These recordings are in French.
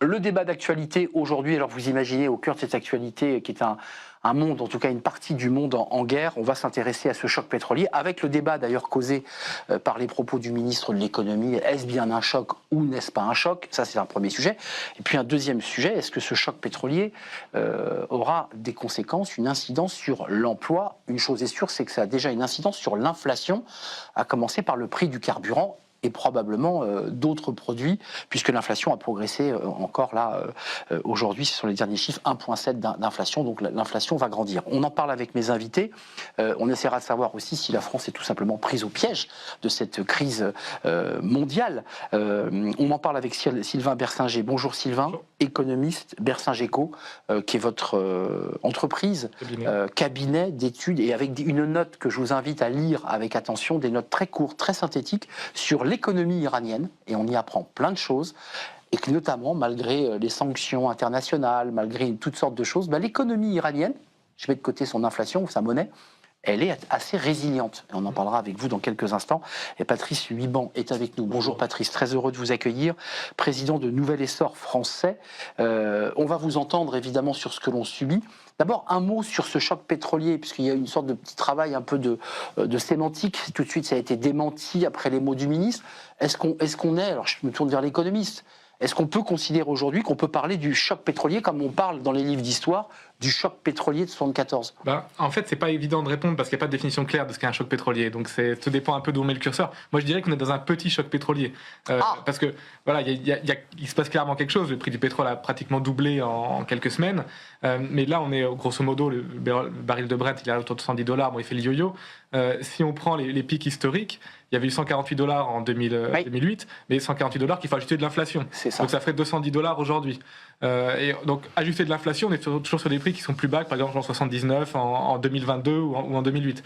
Le débat d'actualité aujourd'hui, alors vous imaginez au cœur de cette actualité qui est un monde, en tout cas une partie du monde en guerre, on va s'intéresser à ce choc pétrolier, avec le débat d'ailleurs causé par les propos du ministre de l'économie. Est-ce bien un choc ou n'est-ce pas un choc? Ça c'est un premier sujet. Et puis un deuxième sujet, est-ce que ce choc pétrolier aura des conséquences, une incidence sur l'emploi? Une chose est sûre, c'est que ça a déjà une incidence sur l'inflation, à commencer par le prix du carburant et probablement d'autres produits, puisque l'inflation a progressé encore là, aujourd'hui, ce sont les derniers chiffres, 1,7 d'inflation, donc l'inflation va grandir. On en parle avec mes invités, on essaiera de savoir aussi si la France est tout simplement prise au piège de cette crise mondiale. On en parle avec Sylvain Bersinger. Bonjour Sylvain, bonjour. Économiste, Bersinger-Co, qui est votre entreprise, cabinet d'études, et avec une note que je vous invite à lire avec attention, des notes très courtes, très synthétiques, sur l'économie iranienne, et on y apprend plein de choses, et que notamment, malgré les sanctions internationales, malgré toutes sortes de choses, l'économie iranienne, je mets de côté son inflation, sa monnaie, elle est assez résiliente. Et on en parlera avec vous dans quelques instants. Et Patrice Huiban est avec nous. Bonjour Patrice, très heureux de vous accueillir, président de Nouvel Essor Français. On va vous entendre évidemment sur ce que l'on subit. D'abord, un mot sur ce choc pétrolier, puisqu'il y a une sorte de petit travail un peu de sémantique. Tout de suite, ça a été démenti après les mots du ministre. Est-ce qu'on est, alors je me tourne vers l'économiste, est-ce qu'on peut considérer aujourd'hui qu'on peut parler du choc pétrolier comme on parle dans les livres d'histoire du choc pétrolier de 74? En fait, c'est pas évident de répondre parce qu'il n'y a pas de définition claire de ce qu'est un choc pétrolier. Donc, tout dépend un peu d'où on met le curseur. Moi, je dirais qu'on est dans un petit choc pétrolier. Parce que, voilà, il se passe clairement quelque chose. Le prix du pétrole a pratiquement doublé en quelques semaines. Mais là, on est, grosso modo, le baril de Brent, il est à autour de $110. Bon, il fait le yo-yo. Si on prend les pics historiques, il y avait eu $148 en 2008, mais $148 qu'il faut ajouter de l'inflation. Donc, ça ferait $210 aujourd'hui. Et donc, ajouter de l'inflation, on est toujours sur des prix qui sont plus bas que par exemple en 79, en 2022 ou en 2008.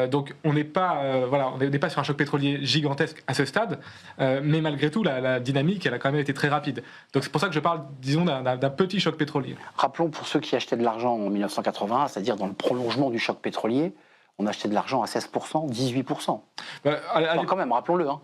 Donc on n'est pas, on n'est pas sur un choc pétrolier gigantesque à ce stade, mais malgré tout la dynamique elle a quand même été très rapide. Donc c'est pour ça que je parle, disons, d'un petit choc pétrolier. Rappelons pour ceux qui achetaient de l'argent en 1980, c'est-à-dire dans le prolongement du choc pétrolier, on achetait de l'argent à 16%, 18%. Quand même, rappelons-le. Hein.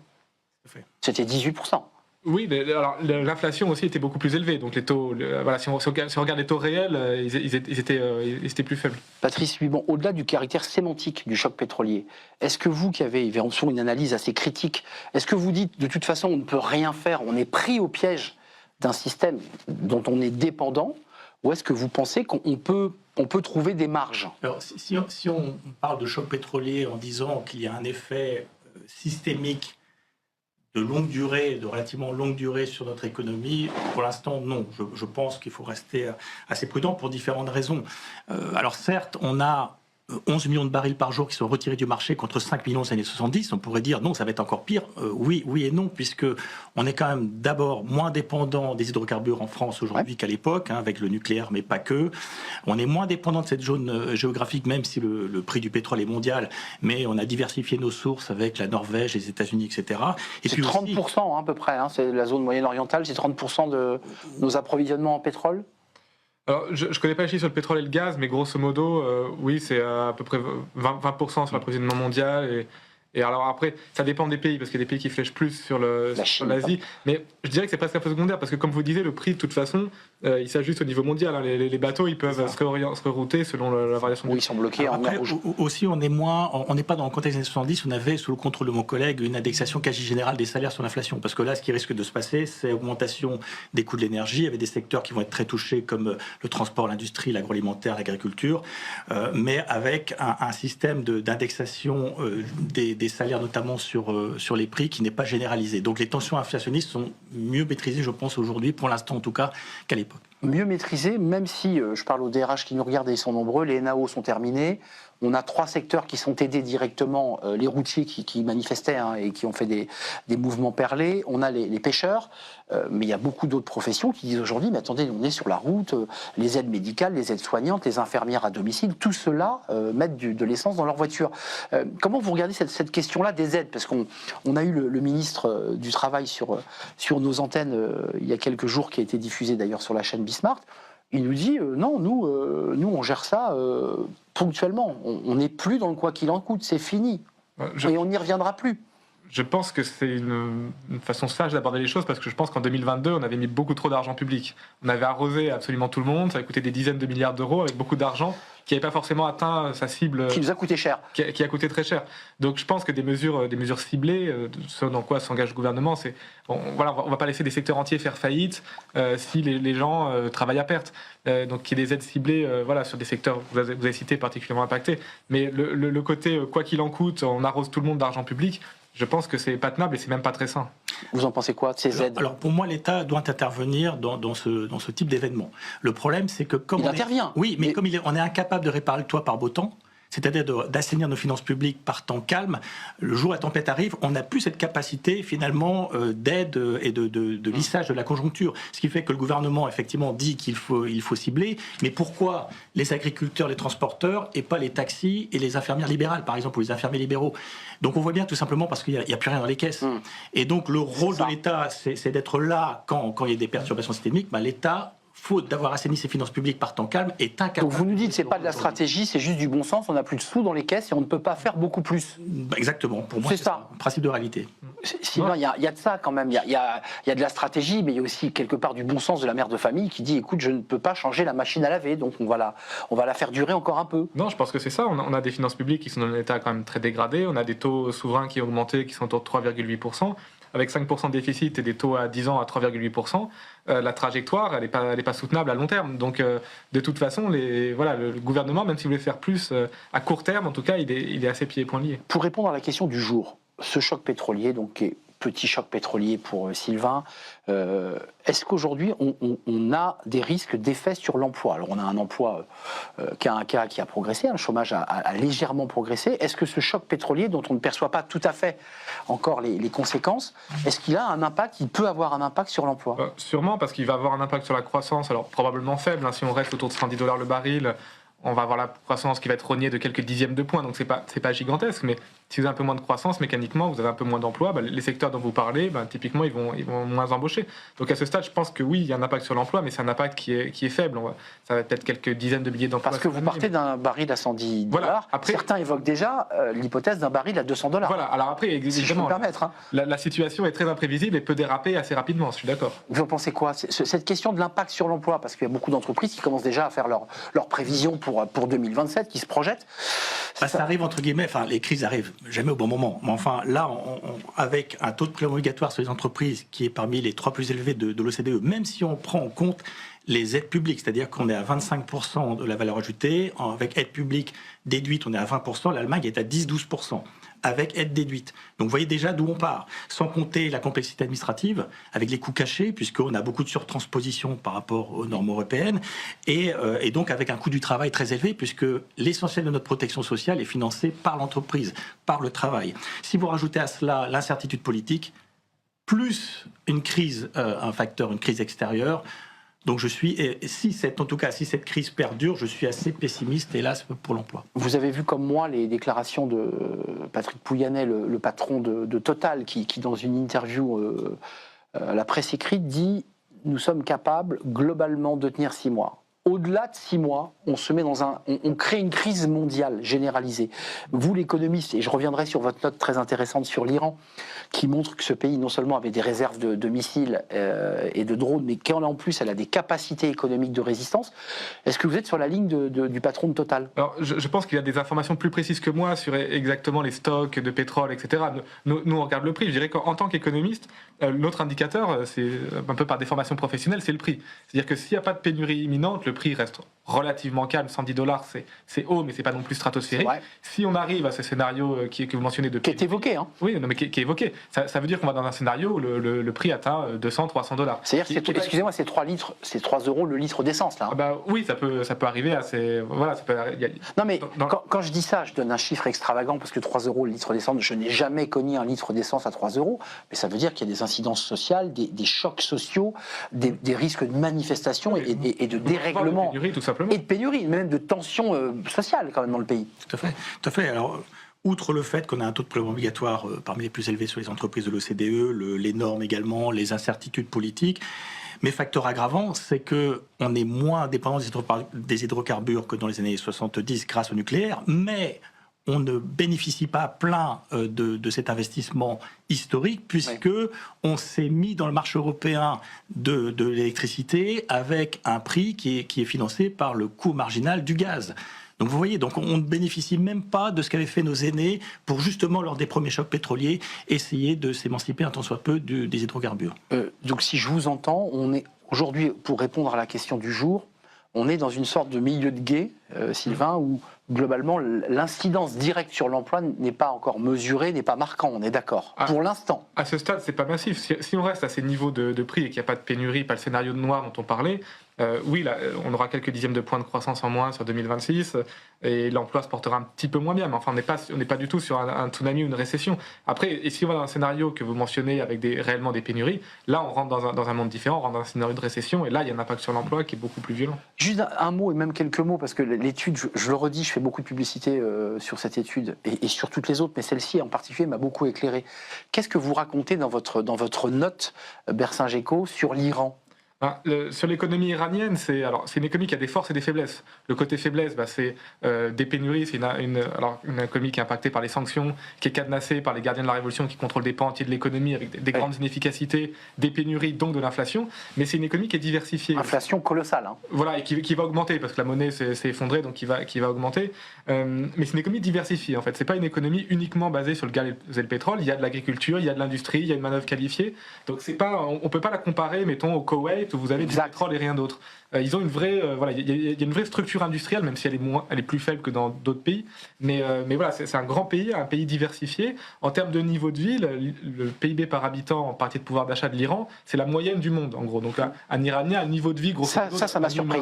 C'était 18%. Oui, mais alors l'inflation aussi était beaucoup plus élevée, donc les taux, si on regarde les taux réels, ils étaient plus faibles. Patrice Huiban, au-delà du caractère sémantique du choc pétrolier, est-ce que vous qui avez souvent une analyse assez critique, est-ce que vous dites de toute façon on ne peut rien faire, on est pris au piège d'un système dont on est dépendant, ou est-ce que vous pensez qu'on peut trouver des marges? Alors si on parle de choc pétrolier en disant qu'il y a un effet systémique de longue durée, de relativement longue durée sur notre économie, pour l'instant, non. Je pense qu'il faut rester assez prudent pour différentes raisons. Alors certes, on a 11 millions de barils par jour qui sont retirés du marché contre 5 millions aux années 70. On pourrait dire non, ça va être encore pire. Oui et non, puisque on est quand même d'abord moins dépendant des hydrocarbures en France aujourd'hui qu'à l'époque, avec le nucléaire, mais pas que. On est moins dépendant de cette zone géographique, même si le prix du pétrole est mondial, mais on a diversifié nos sources avec la Norvège, les États-Unis, etc. Et c'est 30% à peu près, c'est la zone moyenne orientale, c'est 30% de nos approvisionnements en pétrole? Alors, je ne connais pas les chiffres sur le pétrole et le gaz, mais grosso modo, oui, c'est à peu près 20% sur l'approvisionnement mondial. Et alors après, ça dépend des pays, parce qu'il y a des pays qui flèchent plus sur l'Asie. Mais je dirais que c'est presque un peu secondaire, parce que comme vous disiez, le prix, de toute façon, il s'ajuste au niveau mondial. Hein. Les bateaux, ils peuvent se rerouter selon la variation. Oui, ils sont bloqués en mer rouge. Aussi, on n'est pas dans le contexte des années 70, on avait, sous le contrôle de mon collègue, une indexation quasi générale des salaires sur l'inflation. Parce que là, ce qui risque de se passer, c'est augmentation des coûts de l'énergie, avec des secteurs qui vont être très touchés, comme le transport, l'industrie, l'agroalimentaire, l'agriculture, mais avec un système d'indexation des salaires, notamment sur les prix, qui n'est pas généralisé. Donc les tensions inflationnistes sont mieux maîtrisées, je pense, aujourd'hui, pour l'instant en tout cas, qu'à l'époque. Mieux maîtrisé, même si, je parle aux DRH qui nous regardent et ils sont nombreux, les NAO sont terminés. On a 3 secteurs qui sont aidés directement, les routiers qui manifestaient et qui ont fait des mouvements perlés. On a les pêcheurs, mais il y a beaucoup d'autres professions qui disent aujourd'hui, mais attendez, on est sur la route, les aides médicales, les aides soignantes, les infirmières à domicile, tout cela mettent de l'essence dans leur voiture. Comment vous regardez cette question-là des aides? Parce qu'on a eu le ministre du Travail sur nos antennes il y a quelques jours, qui a été diffusé d'ailleurs sur la chaîne Bismart. Il nous dit non, nous on gère ça ponctuellement. On n'est plus dans le quoi qu'il en coûte, c'est fini. Et on n'y reviendra plus. Je pense que c'est une façon sage d'aborder les choses parce que je pense qu'en 2022, on avait mis beaucoup trop d'argent public. On avait arrosé absolument tout le monde, ça a coûté des dizaines de milliards d'euros avec beaucoup d'argent qui n'avait pas forcément atteint sa cible. Qui nous a coûté cher. Qui a coûté très cher. Donc je pense que des mesures ciblées, ce dans quoi s'engage le gouvernement, c'est on va pas laisser des secteurs entiers faire faillite si les gens travaillent à perte. Donc qu'il y ait des aides ciblées sur des secteurs que vous avez cités particulièrement impactés. Mais le côté quoi qu'il en coûte, on arrose tout le monde d'argent public. Je pense que c'est pas tenable et c'est même pas très sain. Vous en pensez quoi de ces aides ? Alors pour moi, l'État doit intervenir dans ce type d'événement. Le problème, c'est que comme il intervient. Oui, mais comme on est incapable de réparer le toit par beau temps, c'est-à-dire d'assainir nos finances publiques par temps calme, le jour où la tempête arrive, on n'a plus cette capacité finalement d'aide et de lissage de la conjoncture. Ce qui fait que le gouvernement effectivement dit qu'il faut cibler, mais pourquoi les agriculteurs, les transporteurs et pas les taxis et les infirmières libérales par exemple, ou les infirmiers libéraux? Donc on voit bien tout simplement parce qu'il n'y a plus rien dans les caisses. Et donc le rôle de l'État, c'est d'être là quand il y a des perturbations systémiques. L'État, faute d'avoir assaini ses finances publiques par temps calme, est incapable. Donc vous nous dites que c'est pas de la stratégie, c'est juste du bon sens, on n'a plus de sous dans les caisses et on ne peut pas faire beaucoup plus. Exactement, pour moi c'est ça, un principe de réalité. Sinon, il y a de ça quand même, il y a de la stratégie, mais il y a aussi quelque part du bon sens de la mère de famille qui dit écoute, je ne peux pas changer la machine à laver, donc on va la faire durer encore un peu. Non, je pense que c'est ça, on a des finances publiques qui sont dans un état quand même très dégradé, on a des taux souverains qui ont augmenté, qui sont autour de 3,8%. Avec 5% de déficit et des taux à 10 ans à 3,8%, la trajectoire, elle n'est pas soutenable à long terme. Donc, de toute façon, le gouvernement, même s'il voulait faire plus à court terme, en tout cas, il est assez pieds et poings liés. Pour répondre à la question du jour, ce choc pétrolier, donc petit choc pétrolier pour Sylvain, est-ce qu'aujourd'hui on a des risques d'effet sur l'emploi? Alors on a un emploi qui a progressé, le chômage a légèrement progressé. Est-ce que ce choc pétrolier, dont on ne perçoit pas tout à fait encore les conséquences, est-ce qu'il a un impact, il peut avoir un impact sur l'emploi? Sûrement, parce qu'il va avoir un impact sur la croissance, alors probablement faible, si on reste autour de $110 le baril, on va avoir la croissance qui va être rognée de quelques dixièmes de points, donc c'est pas gigantesque, mais si vous avez un peu moins de croissance, mécaniquement, vous avez un peu moins d'emplois, les secteurs dont vous parlez, typiquement, ils vont moins embaucher. Donc à ce stade, je pense que oui, il y a un impact sur l'emploi, mais c'est un impact qui est faible. Ça va peut-être quelques dizaines de milliers d'emplois. Parce que vous partez d'un baril à $110. Voilà. Après, certains évoquent déjà l'hypothèse d'un baril à $200. Voilà. Alors après, évidemment, si je peux me permettre, la situation est très imprévisible et peut déraper assez rapidement, je suis d'accord. Vous en pensez quoi? Cette question de l'impact sur l'emploi, parce qu'il y a beaucoup d'entreprises qui commencent déjà à faire leurs prévisions pour 2027, qui se projettent. Ça arrive entre guillemets, les crises arrivent jamais au bon moment. Mais enfin, là, avec un taux de prélèvement obligatoire sur les entreprises qui est parmi les 3 plus élevés de l'OCDE, même si on prend en compte les aides publiques, c'est-à-dire qu'on est à 25% de la valeur ajoutée, avec aide publique déduite, on est à 20%, l'Allemagne est à 10-12%. Avec aide déduite. Donc vous voyez déjà d'où on part. Sans compter la complexité administrative, avec les coûts cachés, puisqu'on a beaucoup de surtransposition par rapport aux normes européennes, et donc avec un coût du travail très élevé, puisque l'essentiel de notre protection sociale est financé par l'entreprise, par le travail. Si vous rajoutez à cela l'incertitude politique, plus une crise, une crise extérieure, donc si cette crise perdure, je suis assez pessimiste, hélas, pour l'emploi. Vous avez vu comme moi les déclarations de Patrick Pouyanné, le patron de Total, qui dans une interview à la presse écrite dit « Nous sommes capables globalement de tenir 6 mois ». Au-delà de 6 mois, on se met on crée une crise mondiale généralisée. Vous, l'économiste, et je reviendrai sur votre note très intéressante sur l'Iran, qui montre que ce pays non seulement avait des réserves de missiles et de drones, mais qu'en plus elle a des capacités économiques de résistance. Est-ce que vous êtes sur la ligne du patron de Total? Alors, je pense qu'il y a des informations plus précises que moi sur exactement les stocks de pétrole, etc. Nous, on regarde le prix. Je dirais qu'en tant qu'économiste, l'autre indicateur, c'est un peu par déformation professionnelle, c'est le prix. C'est-à-dire que s'il n'y a pas de pénurie imminente, le prix reste relativement calme. $110, c'est haut, mais c'est pas non plus stratosphérique. Si on arrive à ce scénario que vous mentionnez de qui est évoqué, hein. Oui, non, mais qui est évoqué. Ça veut dire qu'on va dans un scénario où le prix atteint $200-300. C'est-à-dire, excusez-moi, c'est 3 litres, c'est 3 € le litre d'essence, là. Hein. Oui, ça peut arriver à ces. Voilà, ça peut. Non, mais quand je dis ça, je donne un chiffre extravagant parce que 3 € le litre d'essence, je n'ai jamais connu un litre d'essence à 3 €. Mais ça veut dire qu'il y a des incidences sociales, des chocs sociaux, des risques de manifestation et de dérèglement. Tout simplement. Et de pénurie, même de tension sociale quand même dans le pays. Tout à fait. Alors, outre le fait qu'on a un taux de prélèvement obligatoire parmi les plus élevés sur les entreprises de l'OCDE, les normes également, les incertitudes politiques, mais facteur aggravant, c'est qu'on est moins dépendant des hydrocarbures que dans les années 70 grâce au nucléaire, mais on ne bénéficie pas plein de cet investissement historique, puisque on s'est mis dans le marché européen de l'électricité avec un prix qui est financé par le coût marginal du gaz. Donc vous voyez, donc on ne bénéficie même pas de ce qu'avaient fait nos aînés pour justement, lors des premiers chocs pétroliers, essayer de s'émanciper un tant soit peu des hydrocarbures. Donc si je vous entends, on est aujourd'hui, pour répondre à la question du jour, on est dans une sorte de milieu de gué, Sylvain, où globalement l'incidence directe sur l'emploi n'est pas encore mesurée, n'est pas marquant, on est d'accord, pour l'instant. À ce stade, c'est pas massif. Si on reste à ces niveaux de prix et qu'il n'y a pas de pénurie, pas le scénario de noir dont on parlait, oui, là, on aura quelques dixièmes de points de croissance en moins sur 2026 et l'emploi se portera un petit peu moins bien. Mais enfin, on n'est pas du tout sur un tsunami ou une récession. Après, et si on va dans un scénario que vous mentionnez avec réellement des pénuries, là, on rentre dans un monde différent, on rentre dans un scénario de récession et là, il y a un impact sur l'emploi qui est beaucoup plus violent. Juste un mot et même quelques mots, parce que l'étude, je le redis, je fais beaucoup de publicité sur cette étude et sur toutes les autres, mais celle-ci en particulier m'a beaucoup éclairé. Qu'est-ce que vous racontez dans votre note, Bercingéco, sur l'Iran ? Sur l'économie iranienne, c'est une économie qui a des forces et des faiblesses. Le côté faiblesse, c'est des pénuries, c'est une économie qui est impactée par les sanctions, qui est cadenassée par les gardiens de la révolution qui contrôlent des pans entiers de l'économie avec des grandes inefficacités, des pénuries, donc de l'inflation. Mais c'est une économie qui est diversifiée. Inflation colossale. Voilà, et qui va augmenter parce que la monnaie s'est effondrée, donc qui va augmenter. Mais c'est une économie diversifiée en fait. C'est pas une économie uniquement basée sur le gaz et le pétrole. Il y a de l'agriculture, il y a de l'industrie, il y a une manœuvre qualifiée. Donc on peut pas la comparer, mettons, au Koweït où vous avez du pétrole et rien d'autre. Ils ont une vraie, il y a une vraie structure industrielle, même si elle est plus faible que dans d'autres pays. Mais voilà, c'est un grand pays, un pays diversifié. En termes de niveau de vie, le PIB par habitant en partie de pouvoir d'achat de l'Iran, c'est la moyenne du monde, en gros. Donc un Iranien a un niveau de vie gros. Ça m'a surpris.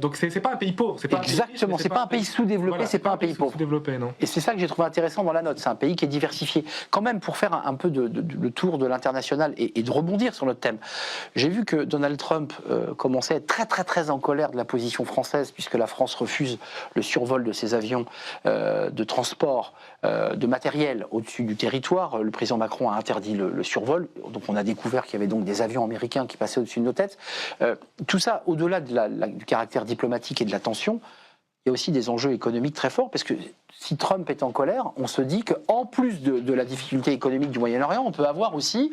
Donc c'est pas un pays pauvre. Exactement, c'est pas un pays sous-développé, voilà, c'est pas un pays pauvre. Sous-développé, non. Et c'est ça que j'ai trouvé intéressant dans la note. C'est un pays qui est diversifié. Quand même, pour faire un peu le tour de l'international et de rebondir sur notre thème, j'ai vu que Donald Trump commençait à être très très très en colère de la position française, puisque la France refuse le survol de ses avions de transport de matériel au-dessus du territoire. Le président Macron a interdit le survol, donc on a découvert qu'il y avait donc des avions américains qui passaient au-dessus de nos têtes. Tout ça, au-delà du caractère diplomatique et de la tension, il y a aussi des enjeux économiques très forts, parce que si Trump est en colère, on se dit qu'en plus de la difficulté économique du Moyen-Orient, on peut avoir aussi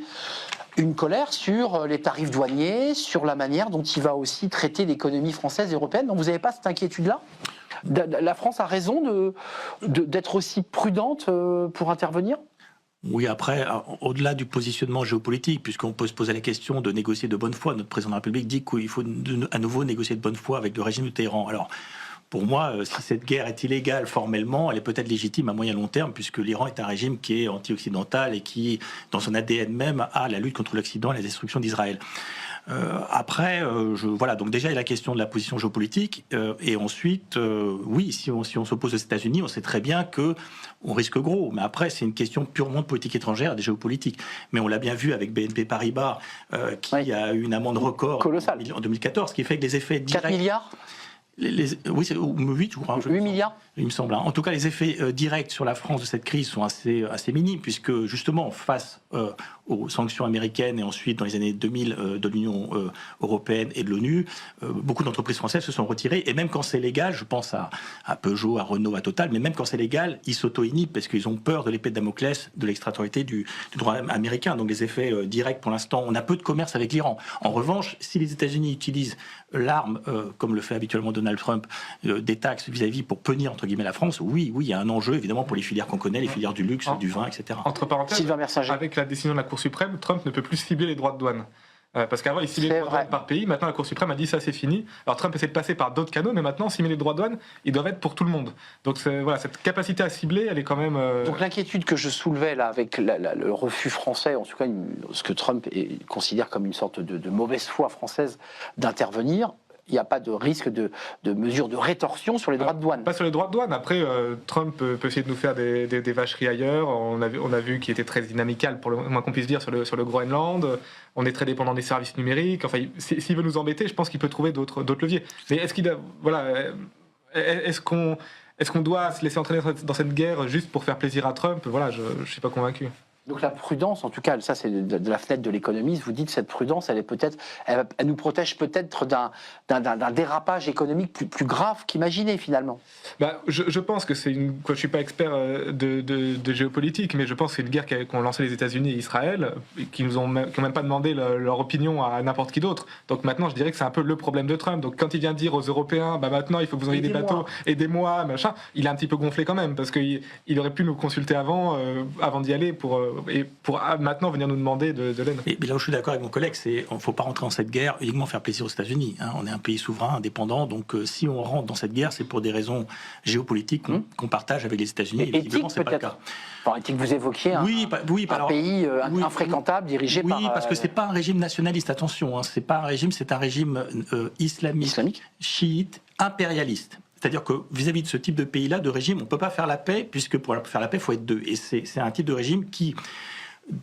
une colère sur les tarifs douaniers, sur la manière dont il va aussi traiter l'économie française et européenne. Donc vous n'avez pas cette inquiétude-là ? La France a raison d'être aussi prudente pour intervenir ? Oui, après, au-delà du positionnement géopolitique, puisqu'on peut se poser la question de négocier de bonne foi, notre président de la République dit qu'il faut à nouveau négocier de bonne foi avec le régime de Téhéran. Alors, pour moi, si cette guerre est illégale formellement, elle est peut-être légitime à moyen long terme, puisque l'Iran est un régime qui est anti-occidental et qui, dans son ADN même, a la lutte contre l'Occident et la destruction d'Israël. Voilà, donc déjà il y a la question de la position géopolitique, et ensuite, oui, si on s'oppose aux États-Unis, on sait très bien que on risque gros. Mais après, c'est une question purement de politique étrangère, des géopolitiques. Mais on l'a bien vu avec BNP Paribas, qui a eu une amende record colossale en 2014, ce qui fait que les effets directs. 4 milliards oui, c'est 8, je crois. 8 milliards il me semble. En tout cas, les effets directs sur la France de cette crise sont assez minimes, puisque justement, face aux sanctions américaines et ensuite, dans les années 2000, de l'Union européenne et de l'ONU, beaucoup d'entreprises françaises se sont retirées. Et même quand c'est légal, je pense à Peugeot, à Renault, à Total, mais même quand c'est légal, ils s'auto-inhibent parce qu'ils ont peur de l'épée de Damoclès, de l'extraterritorialité du droit américain. Donc les effets directs, pour l'instant, on a peu de commerce avec l'Iran. En revanche, si les États-Unis utilisent l'arme, comme le fait habituellement Donald Trump, des taxes vis-à-vis pour punir, entre guillemets, la France, oui, il y a un enjeu, évidemment, pour les filières qu'on connaît, les filières du luxe, du vin, etc. Entre parenthèses, avec la décision de la Cour suprême, Trump ne peut plus cibler les droits de douane. Parce qu'avant, il ciblait les droits de douane par pays. Maintenant, la Cour suprême a dit ça, c'est fini. Alors, Trump essaie de passer par d'autres canaux, mais maintenant, cibler les droits de douane, ils doivent être pour tout le monde. Donc, voilà, cette capacité à cibler, elle est quand même. Donc, l'inquiétude que je soulevais là, avec le refus français, en tout cas, ce que Trump considère comme une sorte de mauvaise foi française d'intervenir, il n'y a pas de risque de mesure de rétorsion sur les droits de douane. Pas sur les droits de douane. Après, Trump peut essayer de nous faire des vacheries ailleurs. On a vu qu'il était très dynamical, pour le moins qu'on puisse dire, sur le Groenland. On est très dépendant des services numériques. Enfin, s'il veut nous embêter, je pense qu'il peut trouver d'autres leviers. Mais est-ce qu'on doit se laisser entraîner dans cette guerre juste pour faire plaisir à Trump ? Voilà, je ne suis pas convaincu. Donc la prudence, en tout cas, ça c'est de la fenêtre de l'économiste, vous dites cette prudence, elle nous protège peut-être d'un dérapage économique plus grave qu'imaginé finalement. Je pense que c'est une... Je ne suis pas expert de géopolitique, mais je pense que c'est une guerre qu'ont lancé les États-Unis et Israël, qui n'ont même pas demandé leur opinion à n'importe qui d'autre. Donc maintenant, je dirais que c'est un peu le problème de Trump. Donc quand il vient dire aux Européens, maintenant il faut que vous ayez des bateaux, aidez-moi, machin, il a un petit peu gonflé quand même, parce qu'il aurait pu nous consulter avant d'y aller pour maintenant venir nous demander de l'aide. Mais là où je suis d'accord avec mon collègue, c'est qu'il ne faut pas rentrer dans cette guerre uniquement faire plaisir aux États-Unis. On est un pays souverain, indépendant, donc si on rentre dans cette guerre, c'est pour des raisons géopolitiques qu'on partage avec les États-Unis. Et éthique peut-être. Éthique, vous évoquiez un pays infréquentable dirigé par... Oui, parce que c'est pas un régime nationaliste, attention. C'est pas un régime, c'est un régime islamique, chiite, impérialiste. C'est-à-dire que vis-à-vis de ce type de pays-là, de régime, on ne peut pas faire la paix, puisque pour faire la paix, il faut être deux. Et c'est un type de régime qui,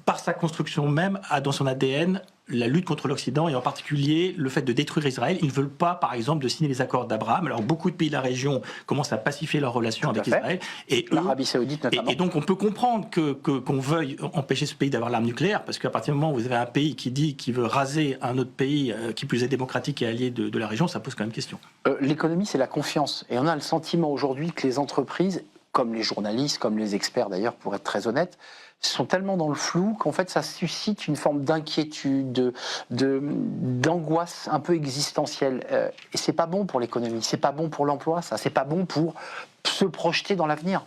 par sa construction même, a dans son ADN la lutte contre l'Occident et en particulier le fait de détruire Israël. Ils ne veulent pas, par exemple, de signer les accords d'Abraham. Alors beaucoup de pays de la région commencent à pacifier leurs relations avec Israël. Et l'Arabie Saoudite notamment. Et donc on peut comprendre qu'on veuille empêcher ce pays d'avoir l'arme nucléaire, parce qu'à partir du moment où vous avez un pays qui dit qu'il veut raser un autre pays qui plus est démocratique et allié de la région, ça pose quand même question. L'économie, c'est la confiance. Et on a le sentiment aujourd'hui que les entreprises, comme les journalistes, comme les experts d'ailleurs, pour être très honnête, sont tellement dans le flou qu'en fait ça suscite une forme d'inquiétude, d'angoisse un peu existentielle. Et c'est pas bon pour l'économie, c'est pas bon pour l'emploi, ça, c'est pas bon pour se projeter dans l'avenir.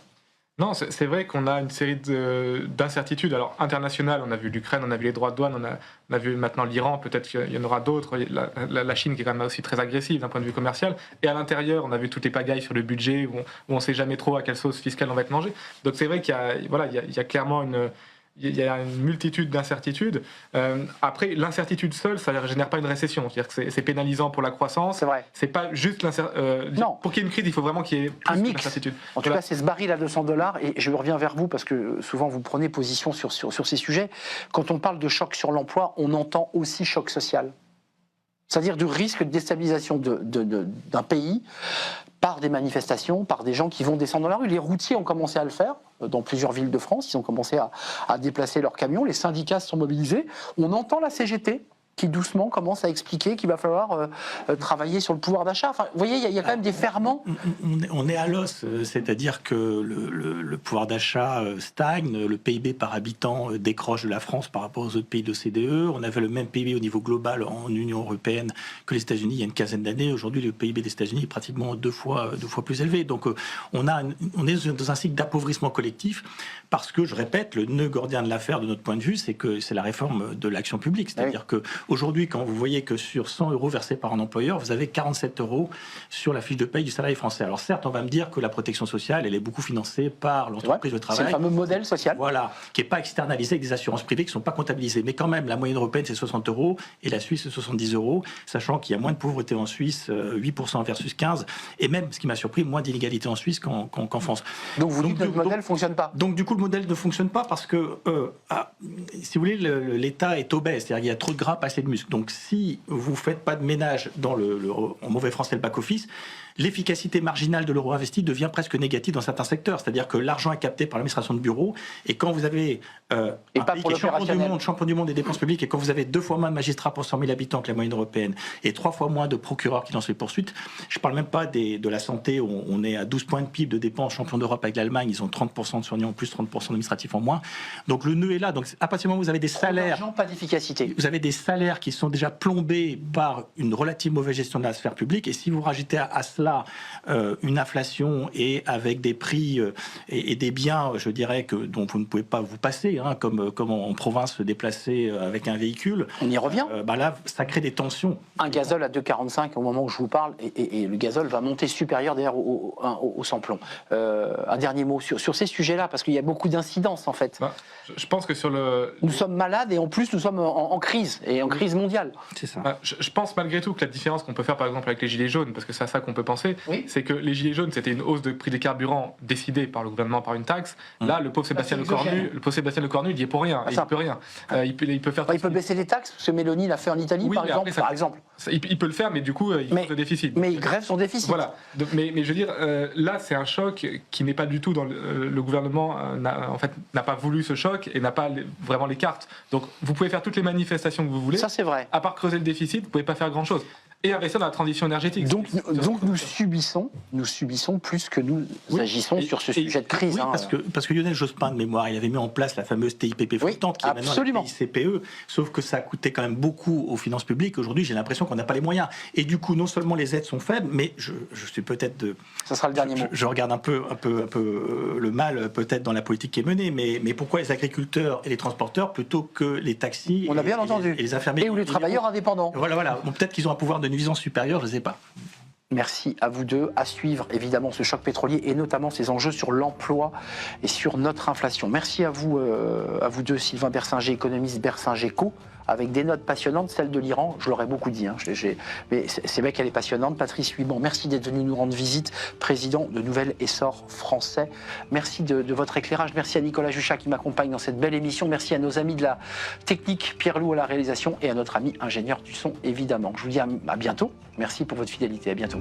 Non, c'est vrai qu'on a une série d'incertitudes. Alors, internationales, on a vu l'Ukraine, on a vu les droits de douane, on a vu maintenant l'Iran, peut-être qu'il y en aura d'autres, la Chine qui est quand même aussi très agressive d'un point de vue commercial. Et à l'intérieur, on a vu toutes les pagailles sur le budget, où on ne sait jamais trop à quelle sauce fiscale on va être mangé. Donc c'est vrai qu'il y a clairement il y a une multitude d'incertitudes. Après, l'incertitude seule, ça ne génère pas une récession. C'est-à-dire que c'est pénalisant pour la croissance. C'est vrai. C'est pas juste l'incertitude. Pour qu'il y ait une crise, il faut vraiment qu'il y ait plus un mix. D'incertitude. En tout cas, c'est ce baril à $200. Et je reviens vers vous parce que souvent vous prenez position sur ces sujets. Quand on parle de choc sur l'emploi, on entend aussi choc social. C'est-à-dire du risque de déstabilisation d'un pays par des manifestations, par des gens qui vont descendre dans la rue. Les routiers ont commencé à le faire dans plusieurs villes de France. Ils ont commencé à déplacer leurs camions. Les syndicats se sont mobilisés. On entend la CGT qui doucement commence à expliquer qu'il va falloir travailler sur le pouvoir d'achat. Enfin, vous voyez, il y a quand même des ferments. On est à l'os, c'est-à-dire que le pouvoir d'achat stagne, le PIB par habitant décroche de la France par rapport aux autres pays de l'OCDE. On avait le même PIB au niveau global en Union européenne que les États-Unis il y a une quinzaine d'années. Aujourd'hui, le PIB des États-Unis est pratiquement deux fois plus élevé. Donc, on est dans un cycle d'appauvrissement collectif parce que, je répète, le nœud gordien de l'affaire, de notre point de vue, c'est que c'est la réforme de l'action publique. C'est-à-dire que aujourd'hui, quand vous voyez que sur 100 € versés par un employeur, vous avez 47 € sur la fiche de paye du salarié français. Alors certes, on va me dire que la protection sociale, elle est beaucoup financée par l'entreprise de travail. C'est le fameux modèle social. Voilà, qui n'est pas externalisé avec des assurances privées qui ne sont pas comptabilisées. Mais quand même, la moyenne européenne, c'est 60 € et la Suisse, c'est 70 €, sachant qu'il y a moins de pauvreté en Suisse, 8% versus 15%, et même, ce qui m'a surpris, moins d'inégalité en Suisse qu'en France. Donc vous dites que notre modèle ne fonctionne pas. Donc du coup, le modèle ne fonctionne pas parce que, si vous voulez, l'État est obèse, c'est-à-dire qu'il y a trop de gras, pas assez de muscles. Donc si vous ne faites pas de ménage dans en mauvais français, le back-office, l'efficacité marginale de l'euro investi devient presque négative dans certains secteurs. C'est-à-dire que l'argent est capté par l'administration de bureau, et quand vous avez un pays qui est champion du monde des dépenses publiques, et quand vous avez 2 fois moins de magistrats pour 100 000 habitants que la moyenne européenne, et 3 fois moins de procureurs qui lancent les poursuites, je ne parle même pas de la santé, où on est à 12 points de PIB de dépenses, champion d'Europe avec l'Allemagne, ils ont 30% de soignants en plus, 30% d'administratifs en moins. Donc le nœud est là. Donc à partir du moment où vous avez des salaires... pas d'efficacité. Vous avez des salaires qui sont déjà plombés par une relative mauvaise gestion de la sphère publique, et si vous rajoutez à cela une inflation et avec des prix et des biens, je dirais, dont vous ne pouvez pas vous passer, comme en province se déplacer avec un véhicule. On y revient. Là, ça crée des tensions. Un gazole à 2,45 au moment où je vous parle, et le gazole va monter supérieur d'ailleurs au sans-plomb. Un dernier mot sur ces sujets-là, parce qu'il y a beaucoup d'incidences en fait. Je pense que sur le... Nous sommes malades et en plus nous sommes en crise. Et en crise mondiale. C'est ça. Je pense malgré tout que la différence qu'on peut faire par exemple avec les gilets jaunes, parce que c'est à ça qu'on peut penser, c'est que les gilets jaunes c'était une hausse de prix des carburants décidée par le gouvernement par une taxe. Là, le pauvre Sébastien Lecornu, il y est pour rien, il peut rien. Il peut faire. Il peut baisser les taxes, ce que Mélanie l'a fait en Italie, par exemple. Il peut le faire, mais du coup, il faut le déficit. Mais il grève son déficit. Voilà. Mais je veux dire, là, c'est un choc qui n'est pas du tout dans le gouvernement. N'a pas voulu ce choc et n'a pas vraiment les cartes. Donc, vous pouvez faire toutes les manifestations que vous voulez. Ça, c'est vrai. À part creuser le déficit, vous pouvez pas faire grand chose. Et investir dans la transition énergétique. Donc nous subissons plus que nous agissons sur ce sujet de crise. Oui, parce que Lionel Jospin, de mémoire, il avait mis en place la fameuse TIPP flottante, qui est maintenant la TICPE, sauf que ça a coûté quand même beaucoup aux finances publiques. Aujourd'hui, j'ai l'impression qu'on n'a pas les moyens. Et du coup, non seulement les aides sont faibles, mais je suis peut-être de... Ça sera le dernier mot. Je regarde un peu le mal, peut-être, dans la politique qui est menée, mais pourquoi les agriculteurs et les transporteurs plutôt que les taxis On a bien entendu. Et les infirmiers ou les travailleurs indépendants. Voilà. Bon, peut-être qu'ils ont un pouvoir de nuisance supérieure, je ne sais pas. Merci à vous deux. À suivre évidemment ce choc pétrolier et notamment ces enjeux sur l'emploi et sur notre inflation. Merci à vous deux, Sylvain Bersinger, économiste Bersinger-Co, avec des notes passionnantes, celle de l'Iran, je l'aurais beaucoup dit, mais c'est vrai qu'elle est passionnante. Patrice Huybon, merci d'être venu nous rendre visite, président de Nouvel Essor Français. Merci de votre éclairage, merci à Nicolas Juchat qui m'accompagne dans cette belle émission, merci à nos amis de la technique, Pierre Loup à la réalisation et à notre ami ingénieur du son évidemment. Je vous dis à bientôt, merci pour votre fidélité, à bientôt.